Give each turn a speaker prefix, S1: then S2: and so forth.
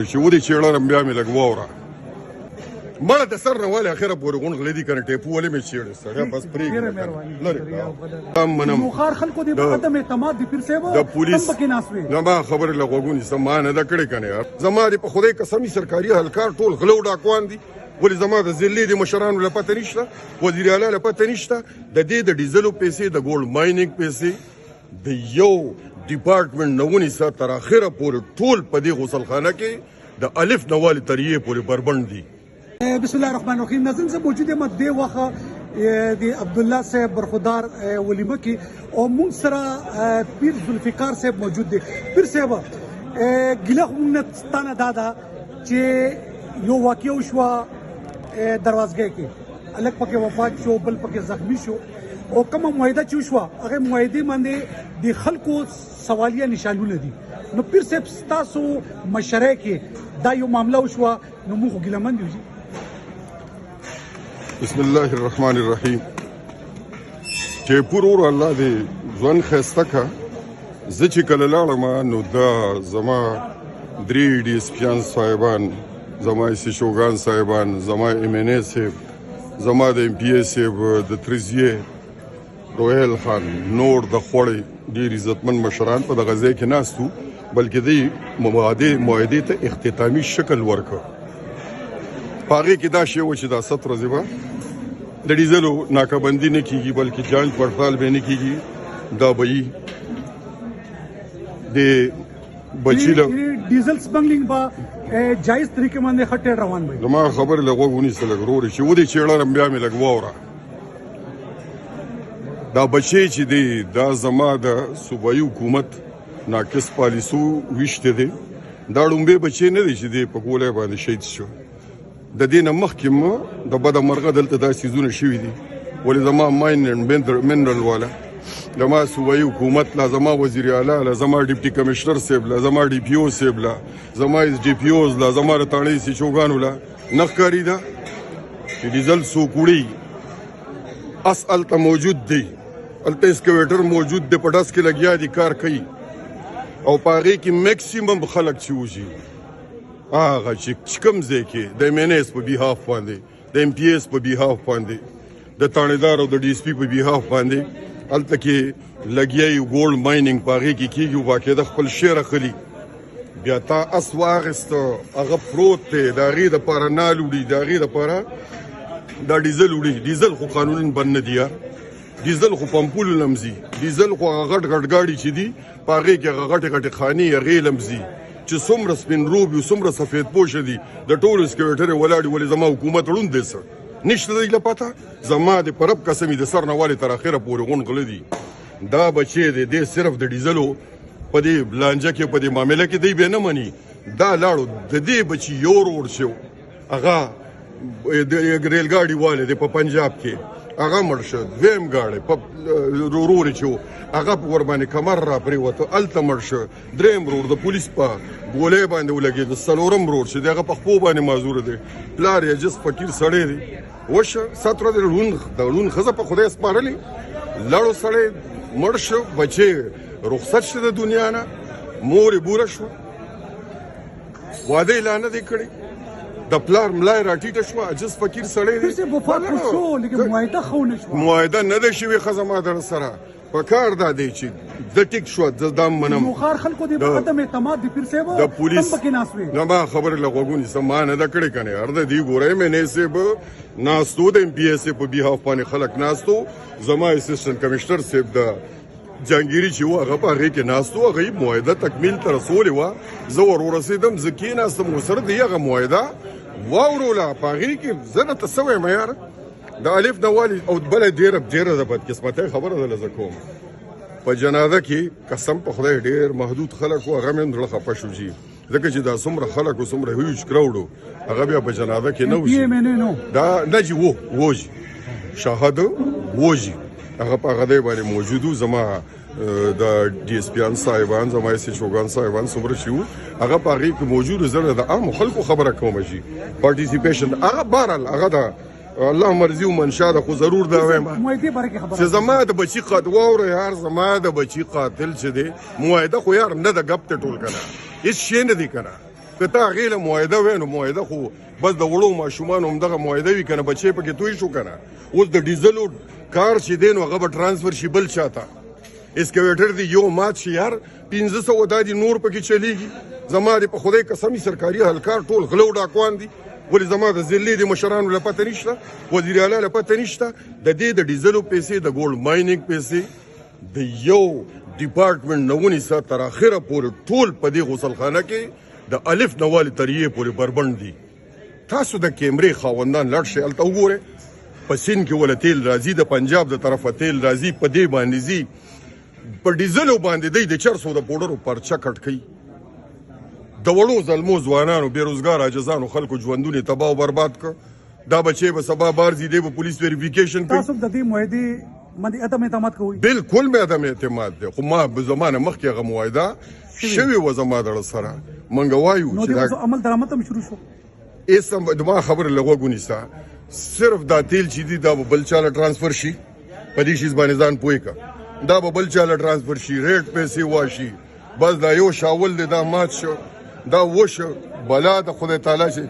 S1: چې ودې چېړه بیا مې لږ واوره مړه د سر نه والې اخره پورې غونغلې دي که نه ټیپو ولې مې چېړې سړی بس پرېږده منم د پولیس زما خبرې له غوږو نیسه ما نه ده کړې که نه یار زما دې په خدای قسم سرکاري اهلکار ټول غله او ډاکوان دي ولې زما د ضلعې د مشرانو له پته نشته وزیر اعلی له پته نشته د دې د ډیزلو پیسې د ګولډ مایننګ پیسې د یو ډپارټمنټ نه ونیسه تر اخره پورې ټول په دې غسلخانه کې د الف نه والې تر یې پورې بربنډ دي.
S2: بسم الله الرحمن الرحیم. ناظرین صاحب موجود یم دې وخت د عبدالله صاحب برخودار ولیمه کې او موږ سره پیر ذوالفقار صاحب موجود دی. پیر صاحب ګیله خو موږ نه ستانه دا ده چې یو واقعه وشوه دروازګۍ کې هلک پکې وفات شو بل پکې زخمی شو او کومه معاهده چې وشوه هغې معاهدې باندې د خلکو سوالیه نشانونه دي. نو پیر صاحب ستاسو مشرۍ کې دا یو معامله وشوه نو موږ خو ګیلهمن یو.
S1: بسم الله الرحمن الرحیم. ټیپور ور الله دې ځوان ښایسته که زه چې کله لاړم نو دا زما درې ډي اس پیان صاحبان زما ایسي شوګان صاحبان زما ایم این اے صاحب زما د ایم پی اے صاحب د تریزیې روهیل خان نور د خوړې ډېر عزتمن مشران په دغه ځای کې ناست وو بلکې دوی معاهدې ته اختتامي شکل ورکړ. په هغې کې دا شی و چې دا 7 ورځې به د ډیزلو ناکهبندي نه کېږي بلکې جانچ پړتال به نه کېږي. دا به یي د بچي له
S2: ډیزل سمګلینګ به جایز طریقې باندې ښه ټېډ روان وي.
S1: زما خبرې له غوږ ونیسه لږ ورورې چې ودې چېړه بیا مې لږ واوره. دا بچی چې دی دا زما د صوبایي حکومت ناقص پالیسو ویشته دی. دا ړومبی بچی نه دی چې دی په ګولی باندې شهید شو. د دې نه مخکې د بده مرغه دلته دا څیزونه شوي دي ولې زما ماین اینډ منرل والا زما صوبایي حکومت لا زما وزیر اعلی لا زما ډیپټي کمشنر صاحب لا زما ډي پی او صاحب لا زما ایس ډي پی اوز لا زما د تاڼۍ سي چوګانو لا نه ښکارېده چې ډیزل څوک وړي. اس هلته موجود دی هلته اسکویټر موجود دی په ډس کې لګیا دي کار کوي او په هغې کې میکسیمم خلک چې وځي هغه چې کوم ځای کې د ایم این ایس په بیهاف باندې د ایم پی ایس په بیهاف باندې د تاڼېدار او د ډي اس پي په بیهاف باندې هلته کې لګیا یو ګولډ مایننګ په هغې کې کېږي باقاعده خپل شعر اخلي. بیا تا اس واخېسته هغه پروت دی د هغې دپاره نال وړي د هغې دپاره دا ډیزل وړي. ډیزل خو قانونا بند نه دي یار. ډیزل خو پمپونو لمزي. ډیزل خو هغه غټ غټ ګاډي چې دي په هغې کې هغه غټې غټې خانې هغې لمزي چې څومره سپین روب یو څومره سفید پوشه دي د ټولو اسکویټرې ولاړې ولې زما حکومت ړوند دی څه نشته دی له پته. زما د په رب قسم د سر نه والې تر اخره پورې غونغله دي. دا بچی دی دی صرف د ډیزلو په دې لانجه کې په دې معامله کې دی بیا نه مني. دا لاړو د دې بچي یو ورور شو هغه د ریلګاډي والی دی په پنجاب کې هغه مړ شو. دویم ګاډی په ورور چې و هغه په ورباندې کمر را پرېوته هلته مړ شو. دریم ورور د پولیس په ګولۍ باندې ولګېد. څلورم ورور چې دی هغه په خپو باندې معذوره دی. پلار یې جس فقیر سړی دی وشه 7 ورځې د ړوند ښځه په خدای سپارلې لړو سړی مړ شو. بچی رخصت شو د دنیا نه. مور یې بوره شوه واده یې لا نه دی کړی. د پلار ملای راټیټه شوه عجز فقیر سړی دی. معاهده نه ده شوې ښه زما در سره په کار دا دی چې زه ټیک شوه زه دا منم د پولیس نه ما خبرې له غوږو نیسه ما نه ده کړې که نه یار د دې ګوره ایم این اے صاحب ناستو د ایم پی اے صاحب په بیهاف باندې خلک ناستو زما اسسټنټ کمشنر صاحب د جهانګیري چې و هغه په هغې کې ناست و هغه یې معاهده تکمیل ته رسولې وه. زه ورورسېدم زه کېناستم ورسره د هغه معاهده واوروله په هغې کې زه درته څه وایم یار د الف نه والي او بله ډېره د بدقسمتۍ خبره ده زه کوم. په جنازه کې قسم په خدای ډېر محدود خلک و هغه مې هم زړه خفه شو جي ځکه چې دا څومره خلک و څومره هیوج کراوډ و هغه بیا په جنازه کې نه وځي. دا نه جي وځي شاهد وځي هغه په هغه دی باندې موجود و. زما د ډي اس پیان صاحبان زما ایسي چوګان صاحبان څومره چې وو هغه په هغې کې موجود و. زه د عامو خلکو خبره کوم جي پارټیسیپیشن هغه بهرحال هغه د الله مرضي و منشا ده خو ضرور دا وایم چې زما د بچي قاتل واوره یار زما د بچي قاتل چې دی معاهده خو یار نه ده ګپ ته ټول کنه هیڅ شی نه دی کنه که تا هغې له معاهده وای نو معاهده خو بس د وړو ماشومانو همدغه معاهده وي که نه بچی پکې توی شو که نه اوس د ډیزلو کار چې دی نو هغه به ټرانسفر شي بل چاته اسکیویټر دی یو مات شي یار 1500 دا دي نور پکې چلیږي زما د په خدای قسمي سرکاري اهلکار ټول غلو ډاکوان دي ولې زما د ضلعې د مشرانو له پته نشته وزیر اعلی له پته نشته د دې د ډیزلو پیسې د ګولډ مایننګ پیسې د یو ډپارټمنټ نه ونیسه تر اخره پورې ټول په دې غسلخانه کې د الف نه والې تر یې پورې بربنډ دي تاسو د کیمرې خاوندان لاړ شئ هلته وګورئ په سیند کې وله تیل راځي د پنجاب د طرفه تیل راځي په دې باندې ځي په ډیزلو باندې دی د 400 د پوډرو پرچه کټ کوي د وړو زلمو ځوانانو بېروزګار عاجزانو خلکو ژوندونه تباه او برباد کړ دا بچی به سبا بار ځي دی به پولیس ویریفیکیشن کوي
S2: تاسو د دې معاهدې باندې عدم اعتماد کوئ
S1: بالکل مې عدم اعتماد دی خو ما به زمانه مخکې هغه معاهده شوې وه زما دړه سره موږ وایو
S2: نو
S1: چې
S2: د عمل درآمد هم شروع شو
S1: ایسم دما خبر له غوږ ونیسه صرف دا تیل چې دی دا به بل چاله ټرانسفر شي په دې شیز باندې ځان پوه کړه دا به بل چاله ټرانسفر شي ریټ پیسې واشي بس دا یو شاول دی دا مات شو دا وشو بلا د خدای تعالی شي